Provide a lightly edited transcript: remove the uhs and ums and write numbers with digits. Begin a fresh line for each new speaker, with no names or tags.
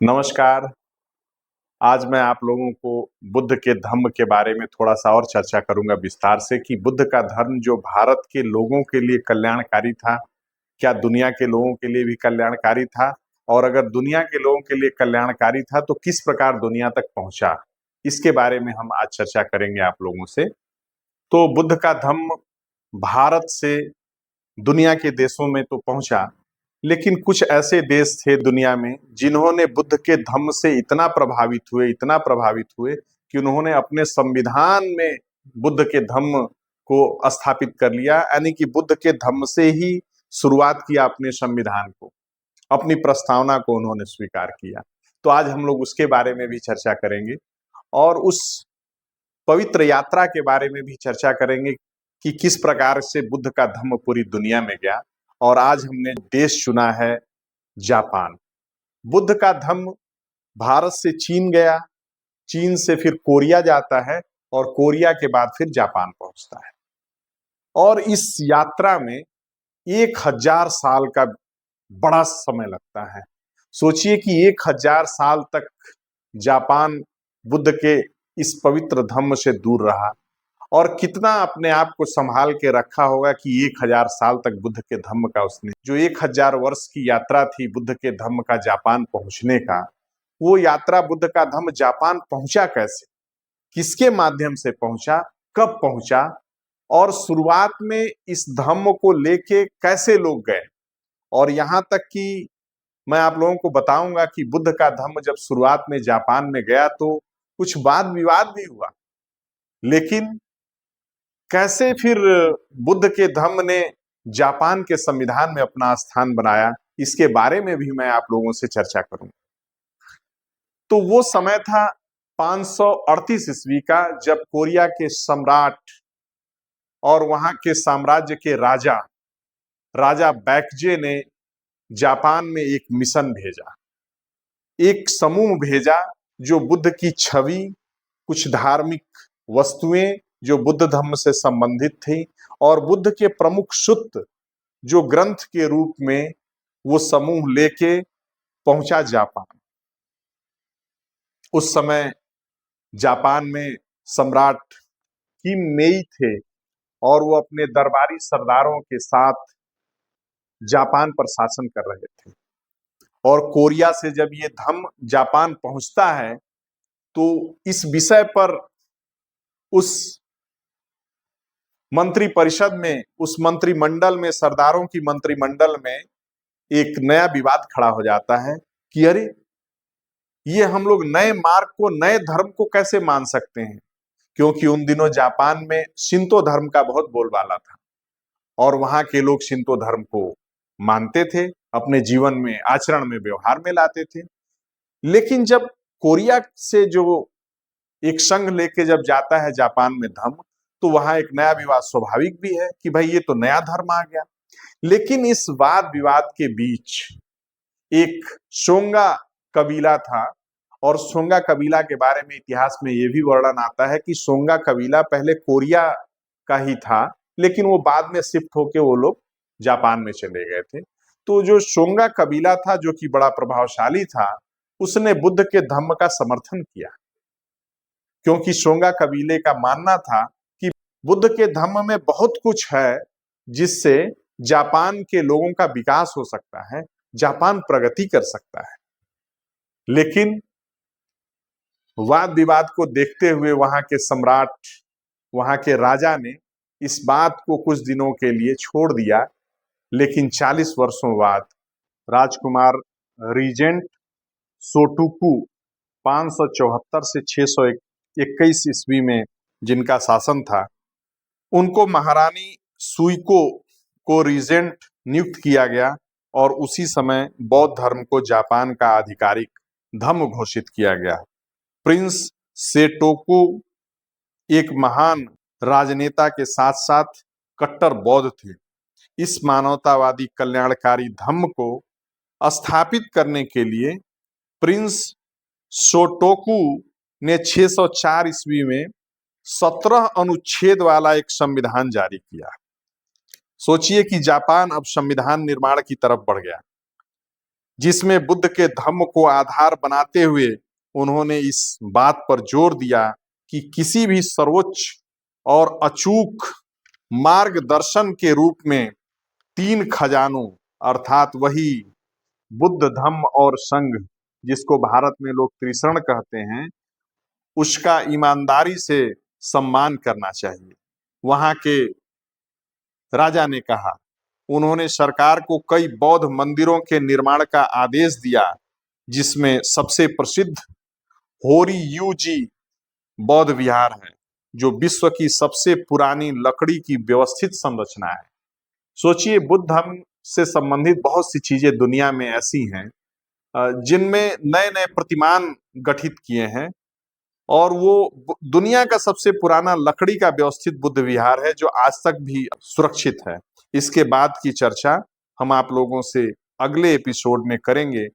नमस्कार। आज मैं आप लोगों को बुद्ध के धम्म के बारे में थोड़ा-सा और चर्चा करूँगा विस्तार से कि बुद्ध का धर्म जो भारत के लोगों के लिए कल्याणकारी था, क्या दुनिया के लोगों के लिए भी कल्याणकारी था? और अगर दुनिया के लोगों के लिए कल्याणकारी था, तो किस प्रकार दुनिया तक पहुँचा? इसके बारे में हम आज चर्चा करेंगे आप लोगों से। तो बुद्ध का धम्म भारत से दुनिया के देशों में तो पहुंचा, लेकिन कुछ ऐसे देश थे दुनिया में जिन्होंने बुद्ध के धम्म से इतना प्रभावित हुए कि उन्होंने अपने संविधान में बुद्ध के धम्म को स्थापित कर लिया। यानी कि बुद्ध के धम्म से ही शुरुआत किया अपने संविधान को, अपनी प्रस्तावना को उन्होंने स्वीकार किया। तो आज हम लोग उसके बारे में भी चर्चा करेंगे और उस पवित्र यात्रा के बारे में भी चर्चा करेंगे कि किस प्रकार से बुद्ध का धम्म पूरी दुनिया में गया। और आज हमने देश चुना है जापान। बुद्ध का धम्म भारत से चीन गया, चीन से फिर कोरिया जाता है और कोरिया के बाद फिर जापान पहुंचता है। और इस यात्रा में 1000 साल का बड़ा समय लगता है। सोचिए कि 1000 साल तक जापान बुद्ध के इस पवित्र धम्म से दूर रहा और कितना अपने आप को संभाल के रखा होगा कि 1000 साल तक बुद्ध के धम्म का उसने जो 1000 वर्ष की यात्रा थी बुद्ध के धम्म का जापान पहुंचने का, वो यात्रा बुद्ध का धम्म जापान पहुंचा कैसे, किसके माध्यम से पहुंचा, कब पहुंचा और शुरुआत में इस धम्म को लेके कैसे लोग गए। और यहां तक कि मैं आप लोगों को बताऊंगा कि बुद्ध का धम्म जब शुरुआत में जापान में गया तो कुछ वाद विवाद भी हुआ, लेकिन कैसे फिर बुद्ध के धम्म ने जापान के संविधान में अपना स्थान बनाया, इसके बारे में भी मैं आप लोगों से चर्चा करूंगा। तो वो समय था 538 ईस्वी का, जब कोरिया के सम्राट और वहां के साम्राज्य के राजा बैकजे ने जापान में एक मिशन भेजा, एक समूह भेजा जो बुद्ध की छवि, कुछ धार्मिक वस्तुएं जो बुद्ध धम्म से संबंधित थी और बुद्ध के प्रमुख सूत्र जो ग्रंथ के रूप में वो समूह लेके पहुंचा जापान। उस समय जापान में सम्राट किम मेई थे और वो अपने दरबारी सरदारों के साथ जापान पर शासन कर रहे थे। और कोरिया से जब ये धम्म जापान पहुंचता है तो इस विषय पर उस मंत्री परिषद में, उस मंत्रिमंडल में, सरदारों की मंत्रिमंडल में एक नया विवाद खड़ा हो जाता है कि अरे, ये हम लोग नए मार्ग को, नए धर्म को कैसे मान सकते हैं, क्योंकि उन दिनों जापान में शिंतो धर्म का बहुत बोलबाला था और वहां के लोग शिंतो धर्म को मानते थे, अपने जीवन में, आचरण में, व्यवहार में लाते थे। लेकिन जब कोरिया से जो एक संघ लेके जब जाता है जापान में धम्म, तो वहां एक नया विवाद स्वाभाविक भी है कि भाई ये तो नया धर्म आ गया। लेकिन इस वाद विवाद के बीच एक सोंगा कबीला था और सोंगा कबीला के बारे में इतिहास में यह भी वर्णन आता है कि सोंगा कबीला पहले कोरिया का ही था, लेकिन वो बाद में शिफ्ट होके वो लोग जापान में चले गए थे। तो जो सोंगा कबीला था, जो कि बड़ा प्रभावशाली था, उसने बुद्ध के धम्म का समर्थन किया, क्योंकि सोंगा कबीले का मानना था कि बुद्ध के धम्म में बहुत कुछ है जिससे जापान के लोगों का विकास हो सकता है, जापान प्रगति कर सकता है। लेकिन वाद विवाद को देखते हुए वहां के सम्राट, वहां के राजा ने इस बात को कुछ दिनों के लिए छोड़ दिया। लेकिन 40 वर्षों बाद राजकुमार रीजेंट सोटुकू 574 से 621 ईस्वी में जिनका शासन था, उनको महारानी सुइको को रीजेंट नियुक्त किया गया और उसी समय बौद्ध धर्म को जापान का आधिकारिक धर्म घोषित किया गया। प्रिंस सेटोकू एक महान राजनेता के साथ साथ कट्टर बौद्ध थे। इस मानवतावादी कल्याणकारी धम्म को स्थापित करने के लिए प्रिंस सोटोकू ने 604 ईस्वी में 17 अनुच्छेद वाला एक संविधान जारी किया। सोचिए कि जापान अब संविधान निर्माण की तरफ बढ़ गया। जिसमें बुद्ध के धम्म को आधार बनाते हुए उन्होंने इस बात पर जोर दिया कि किसी भी सर्वोच्च और अचूक मार्गदर्शन के रूप में तीन खजानों अर्थात वही बुद्ध धम्म और संघ, जिसको भारत में लोग त्रिशरण कहते हैं, उसका ईमानदारी से सम्मान करना चाहिए। वहां के राजा ने कहा, उन्होंने सरकार को कई बौद्ध मंदिरों के निर्माण का आदेश दिया, जिसमें सबसे प्रसिद्ध होरी यू जी बौद्ध विहार है, जो विश्व की सबसे पुरानी लकड़ी की व्यवस्थित संरचना है। सोचिए, बुद्ध धर्म से संबंधित बहुत सी चीजें दुनिया में ऐसी हैं जिनमें नए नए प्रतिमान गठित किए हैं, और वो दुनिया का सबसे पुराना लकड़ी का व्यवस्थित बुद्ध विहार है जो आज तक भी सुरक्षित है। इसके बाद की चर्चा हम आप लोगों से अगले एपिसोड में करेंगे।